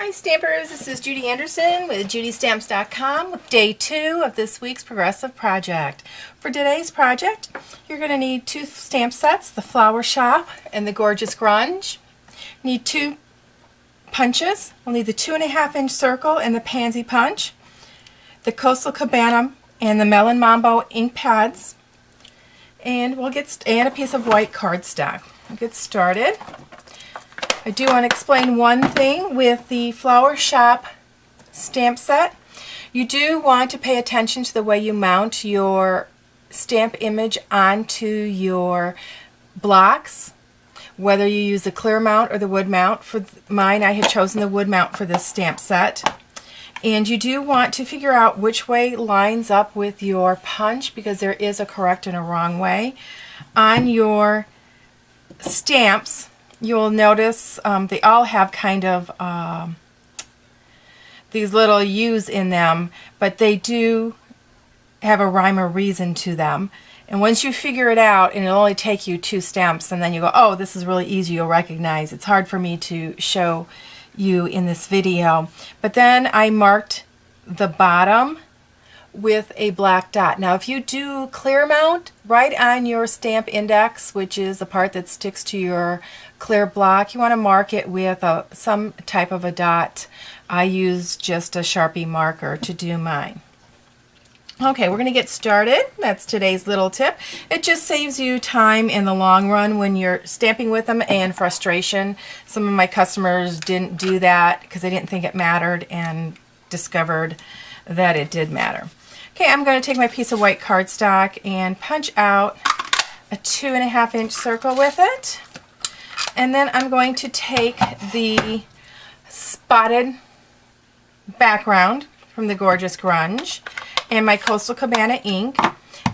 Hi Stampers, this is Judi Anderson with JudiStamps.com with day 2 of this week's Progressive Project. For today's project, you're going to need 2 stamp sets, the Flower Shop and the Gorgeous Grunge. You need 2 punches. We'll need the 2.5-inch circle and the pansy punch, the Coastal Cabana and the Melon Mambo ink pads, and and a piece of white cardstock. We'll get started. I do want to explain one thing with the Flower Shop stamp set. You do want to pay attention to the way you mount your stamp image onto your blocks, whether you use the clear mount or the wood mount. For mine, I had chosen the wood mount for this stamp set. And you do want to figure out which way lines up with your punch, because there is a correct and a wrong way. On your stamps, you'll notice they all have kind of these little U's in them, but they do have a rhyme or reason to them. And once you figure it out, and it'll only take you 2 stamps, and then you go, oh, this is really easy, you'll recognize. It's hard for me to show you in this video. But then I marked the bottom with a black dot. Now if you do clear mount right on your stamp index, which is the part that sticks to your clear block, you want to mark it with some type of a dot. I use just a Sharpie marker to do mine. Okay, we're going to get started. That's today's little tip. It just saves you time in the long run when you're stamping with them, and frustration. Some of my customers didn't do that because they didn't think it mattered, and discovered that it did matter. Okay, I'm going to take my piece of white cardstock and punch out a 2.5-inch circle with it. And then I'm going to take the spotted background from the Gorgeous Grunge and my Coastal Cabana ink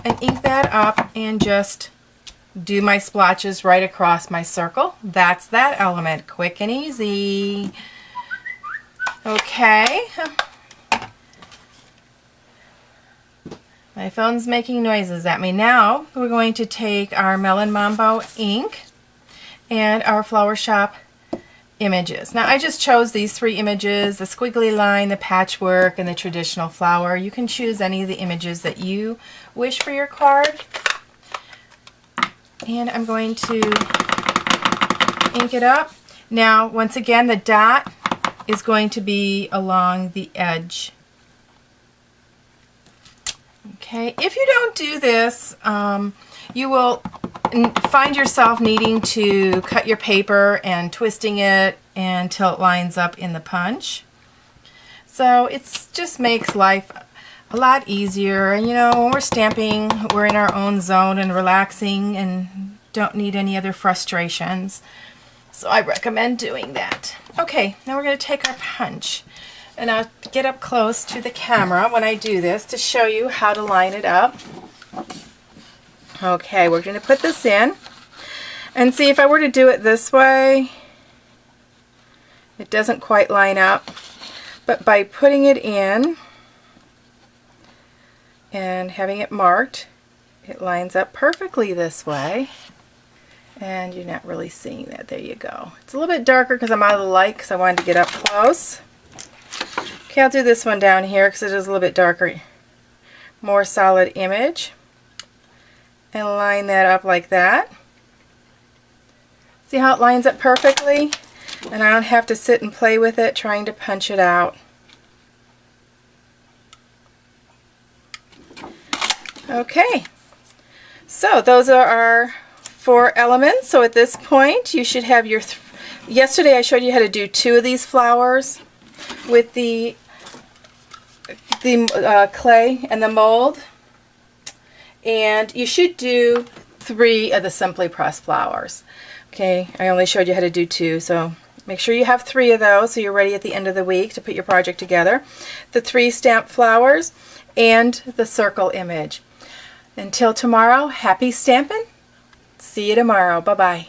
and ink that up and just do my splotches right across my circle. That's that element. Quick and easy. Okay. My phone's making noises at me. Now we're going to take our Melon Mambo ink and our Flower Shop images. Now I just chose these 3 images, the squiggly line, the patchwork, and the traditional flower. You can choose any of the images that you wish for your card. And I'm going to ink it up. Now once again, the dot is going to be along the edge. Okay, if you don't do this, you will find yourself needing to cut your paper and twisting it until it lines up in the punch. So it just makes life a lot easier. And you know, when we're stamping, we're in our own zone and relaxing and don't need any other frustrations. So I recommend doing that. Okay, now we're going to take our punch. And I'll get up close to the camera when I do this to show you how to line it up. Okay, we're going to put this in. And see, if I were to do it this way, it doesn't quite line up. But by putting it in and having it marked, it lines up perfectly this way. And you're not really seeing that. There you go. It's a little bit darker because I'm out of the light because I wanted to get up close. Okay, I'll do this one down here because it is a little bit darker, more solid image, and line that up like that. See how it lines up perfectly? And I don't have to sit and play with it trying to punch it out. Okay, so those are our 4 elements. So at this point you should have your yesterday I showed you how to do 2 of these flowers with the clay and the mold, and you should do 3 of the Simply Pressed flowers. Okay, I only showed you how to do 2, so make sure you have 3 of those so you're ready at the end of the week to put your project together. The 3 stamped flowers and the circle image. Until tomorrow, happy stamping. See you tomorrow. Bye-bye.